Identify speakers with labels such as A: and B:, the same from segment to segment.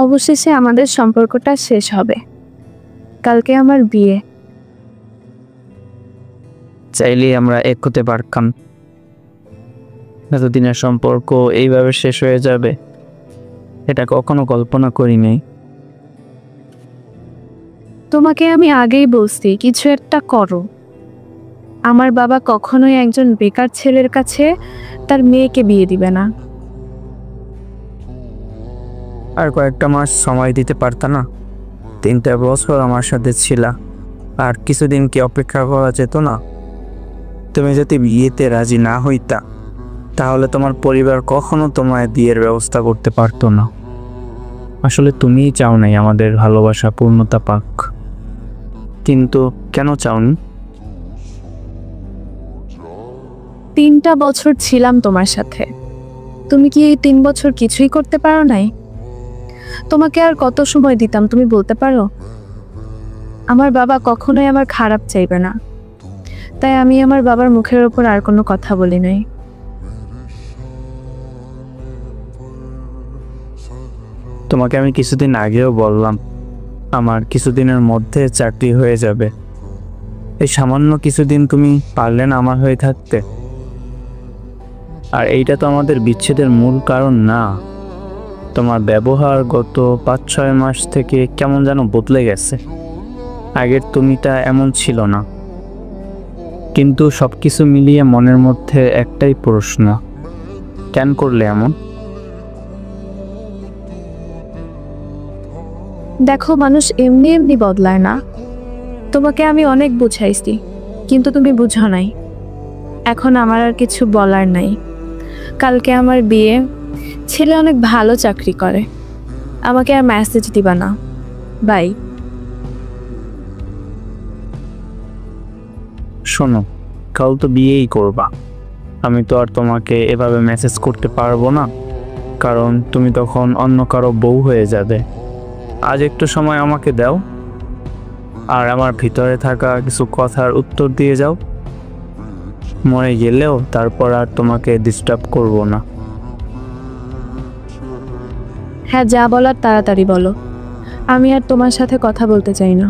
A: অবশেষে আমাদের সম্পর্কটা শেষ হবে। কালকে আমার বিয়ে।
B: চাইলেই আমরা এক হতে পারতাম, এতদিনের সম্পর্ক এইভাবে শেষ হয়ে যাবে এটা কখনো কল্পনা করিনি।
A: তোমাকে আমি আগেই বলছি কিছু একটা করো। আমার বাবা কখনোই একজন বেকার ছেলের কাছে তার মেয়েকে বিয়ে দিবে না।
B: আর কয়েকটা মাস সময় দিতে পারতা না? 3টা বছর আমার সাথে ছিলা, আর কিছুদিন কি অপেক্ষা করা যেত না? তুমি যদি বিয়েতে রাজি না হইতা তাহলে তোমার পরিবার কখনো তোমায় বিয়ের ব্যবস্থা করতে পারতো না। আসলে তুমিই চাও নাই আমাদের ভালোবাসা পূর্ণতা পাক। কিন্তু কেন চাওনি?
A: 3টা বছর ছিলাম তোমার সাথে, তুমি কি এই 3 বছর কিছুই করতে পারো নাই? তোমাকে আর কত সময় দিতাম তুমি বলতে পারো? আমার বাবা কখনোই আমার খারাপ চাইবে না, তাই আমি আমার বাবার মুখের ওপর আর কোনো কথা বলি নাই।
B: তোমাকে আমি কিছুদিন আগেও বললাম আমার কিছুদিনের মধ্যে চাকরি হয়ে যাবে। এই সামান্য কিছুদিন তুমি পারলে না আমার হয়ে থাকতে? আর এইটা তো আমাদের বিচ্ছেদের মূল কারণ না। তোমার ব্যবহার গত 5-6 মাস থেকে কেমন যেন বদলে গেছে। আগের তুমিটা এমন ছিল না। কিন্তু সব কিছু মিলিয়ে মনের মধ্যে একটাই প্রশ্ন, কেন করলে এমন?
A: দেখো, মানুষ এমনি এমনি বদলায় না। তোমাকে আমি অনেক বুঝাইছি, কিন্তু তুমি বুঝো নাই। এখন আমার আর কিছু বলার নাই। কালকে আমার বিয়ে, ছেলে অনেক ভালো চাকরি করে। আমাকে আর মেসেজ দিবা না, বাই।
B: শোনো, কাল তো বিয়েই করবা, আমি তো আর তোমাকে এভাবে মেসেজ করতে পারবো না, কারণ তুমি তখন অন্য কারো বউ হয়ে যাবে। আজ একটু সময় আমাকে দাও, আর আমার ভিতরে থাকা কিছু কথার উত্তর দিয়ে যাও। মরে গেলেও তারপর আর তোমাকে ডিস্টার্ব করব না।
A: হ্যাঁ, যা বলার তাড়াতাড়ি বলো। আমি আর তোমার সাথে কথা বলতে চাই না।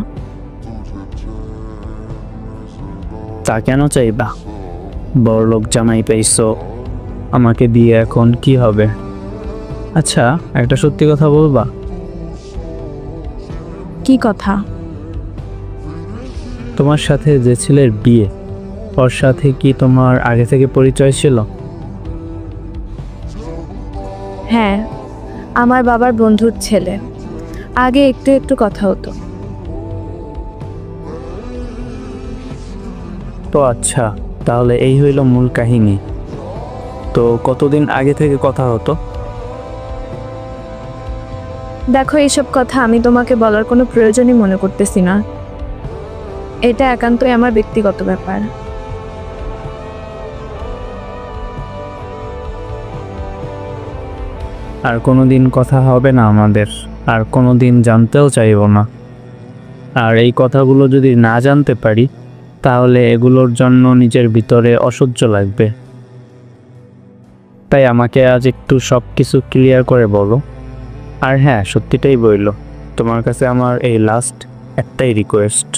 B: তা কেন চাইবা? বড়লোক জামাই পাইছো, আমাকে দিয়ে এখন কি হবে? আচ্ছা, একটা সত্যি কথা বলবা?
A: কি কথা?
B: তোমার সাথে যে ছেলের বিয়ে, ওর সাথে কি তোমার আগে থেকে পরিচয় ছিল?
A: হ্যাঁ, আমার বাবার বন্ধুর ছেলে। আগে একটু একটু কথা হতো।
B: তো আচ্ছা, তাহলে এই হইল মূল কাহিনী। তো কতদিন আগে থেকে কথা হতো?
A: দেখো, এইসব কথা আমি তোমাকে বলার কোনো প্রয়োজনই মনে করতেছি না। এটা একান্তই আমার ব্যক্তিগত ব্যাপার।
B: আর কোনোদিন কথা হবে না আমাদের, আর কোনোদিন জানতেও চাইব না। আর এই কথাগুলো যদি না জানতে পারি তাহলে এগুলোর জন্য নিজের ভিতরে অসহ্য লাগবে। তাই আমাকে আজ একটু সব কিছু ক্লিয়ার করে বলো। আর হ্যাঁ, সত্যিটাই বইলো, তোমার কাছে আমার এই লাস্ট একটাই রিকোয়েস্ট।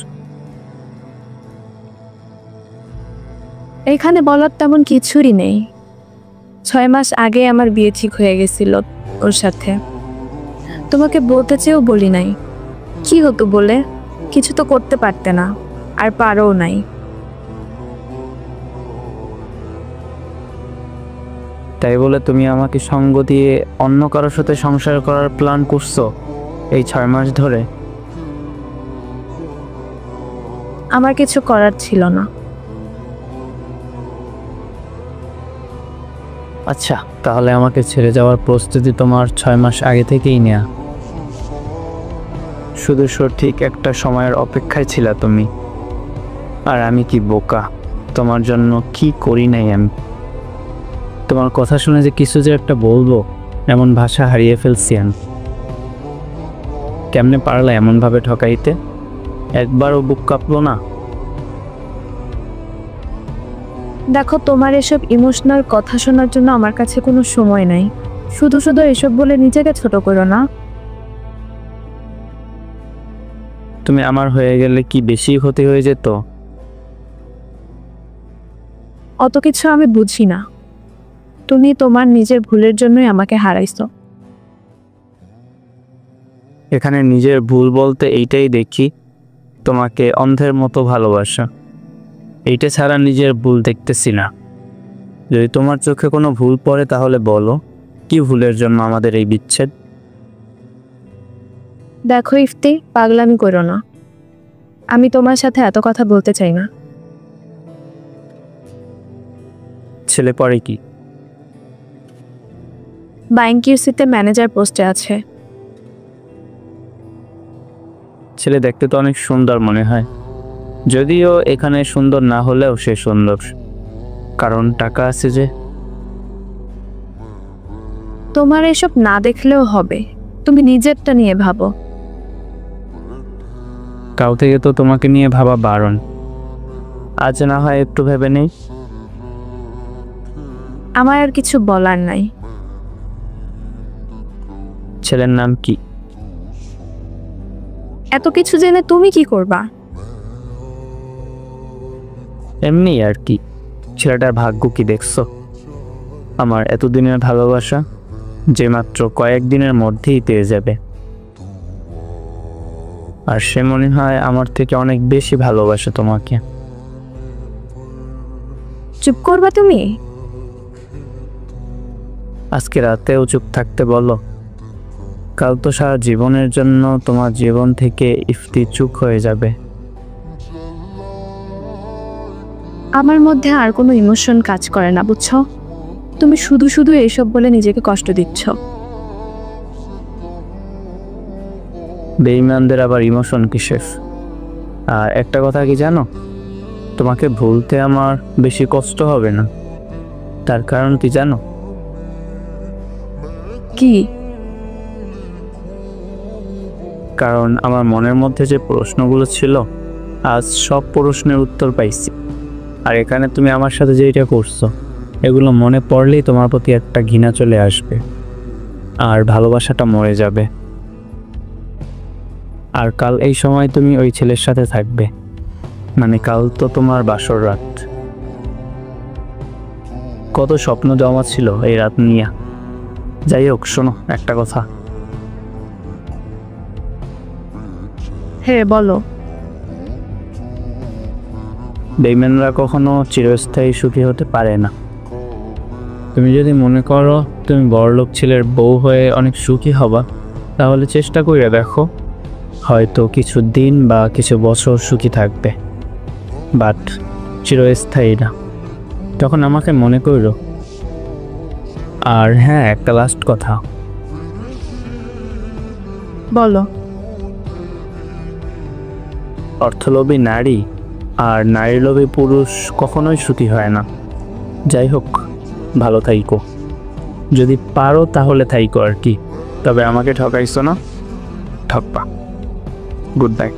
A: এখানে বলার তেমন কিছুরই নেই। 6 মাস আগে আমার বিয়ে ঠিক হয়ে গেছিল ওর সাথে। তোমাকে বলতে চেয়েও বলি নাই। কি হতো বলে? কিছু তো করতে পারতে না, আর পারোও নাই।
B: তাই বলে তুমি আমাকে সঙ্গ দিয়ে অন্য কারোর সাথে সংসার করার প্ল্যান করছো এই 6 মাস ধরে?
A: আমার কিছু করার ছিল না।
B: আচ্ছা, তাহলে আমাকে ছেড়ে যাওয়ার প্রস্তুতি তোমার 6 মাস আগে থেকেই নেয়া। শুধু সঠিক একটা সময়ের অপেক্ষায় ছিলা তুমি। আর আমি কি বোকা, তোমার জন্য কি করি নাই আমি। তোমার কথা শুনে যে কিছু যে একটা বলবো এমন ভাষা হারিয়ে ফেলছি আমি। কেমনে পারলা এমনভাবে ঠকাইতে? একবারও বুক কাঁপলো না?
A: দেখো, তোমার এসব ইমোশনাল কথা শোনার জন্য আমার কাছে কোনো সময় নাই। শুধু শুধু এসব বলে নিজেকে ছোট করো না।
B: তুমি আমার হয়ে গেলে কি বেশি ক্ষতি হয়ে যেত?
A: অত কিছু আমি বুঝি না। তুমি তোমার নিজের ভুলের জন্যই আমাকে হারাইছো।
B: এখানে নিজের ভুল বলতে এইটাই দেখি, তোমাকে অন্ধের মতো ভালোবাসা। এইটা ছাড়া নিজের ভুল দেখতেছি না। যদি তোমার চোখে কোনো ভুল পড়ে তাহলে বলো, কি ভুলের জন্য আমাদের এই বিচ্ছেদ?
A: দেখো ইফতি, পাগলামি করো না। আমি তোমার সাথে এত কথা বলতে চাই না।
B: ছেলে পরে কি?
A: বাইংকিউসিতে ম্যানেজার পোস্টে আছে।
B: ছেলে দেখতে তো অনেক সুন্দর মনে হয়, যদিও এখানে সুন্দর না হলেও সে সুন্দর, কারণ টাকা আছে যে।
A: তোমার এসব না দেখলেও হবে, তুমি নিজেরটা নিয়ে ভাবো।
B: কাউ থেকে তো তোমাকে নিয়ে ভাবা বারণ। আজ না হয় একটু ভেবে নেই।
A: আমার আর কিছু বলার নাই।
B: ছেলের নাম কি?
A: এত কিছু জেনে তুমি কি করবা?
B: এমনি আর কি। ছেলেটার ভাগ্য কি দেখছো? আমার এতদিনের ভালোবাসা যে মাত্র কয়েকদিনের মধ্যেই পেয়ে যাবে। আর সে মনে হয় আমার থেকে অনেক বেশি ভালোবাসে তোমাকে।
A: চুপ করবা তুমি?
B: আজকে রাতেও চুপ থাকতে বলো? কাল তো সারা জীবনের জন্য তোমার জীবন থেকে ইফতি চুপ হয়ে যাবে।
A: আমার মধ্যে আর কোনো ইমোশন কাজ করে না, বুঝছো? তুমি শুধু শুধু এইসব বলে নিজেকে কষ্ট দিচ্ছ।
B: বেঈমানদের আবার ইমোশন কিসের? আর একটা কথা কি জানো, তোমাকে ভুলতে আমার বেশি কষ্ট হবে না। তার কারণ কি জানো?
A: কি?
B: কারণ আমার মনের মধ্যে যে প্রশ্নগুলো ছিল, আজ সব প্রশ্নের উত্তর পাইছি। আর এখানে তুমি আমার সাথে যেটা করছো, এগুলো মনে পড়লেই তোমার প্রতি একটা ঘৃণা চলে আসবে, আর ভালোবাসাটা মরে যাবে। আর কাল এই সময় তুমি ওই ছেলের সাথে থাকবে, মানে কাল তো তোমার বাসর রাত। কত স্বপ্ন জমা ছিল এই রাত নিয়ে। যাই হোক, শোনো একটা কথা।
A: হ্যাঁ বলো।
B: বেঈমানরা কখনো চিরস্থায়ী সুখী হতে পারে না। তুমি যদি মনে করো তুমি বড়লোক ছেলের বউ হয়ে অনেক সুখী হবা, তাহলে চেষ্টা করে দেখো, হয়তো কিছু দিন বা কিছু বছর সুখী থাকবে, বাট চিরস্থায়ী না। তখন আমাকে মনে করো। আর হ্যাঁ, একটা লাস্ট কথা।
A: বলো।
B: অর্থলোভী নারী আর নারীলোভী পুরুষ কখনোই সুখী হয় না। যাই হোক, ভালো থাইকো, যদি পারো তাহলে থাইকো আর কি। তবে আমাকে ঠকাইছো না, ঠকবা। Good bye.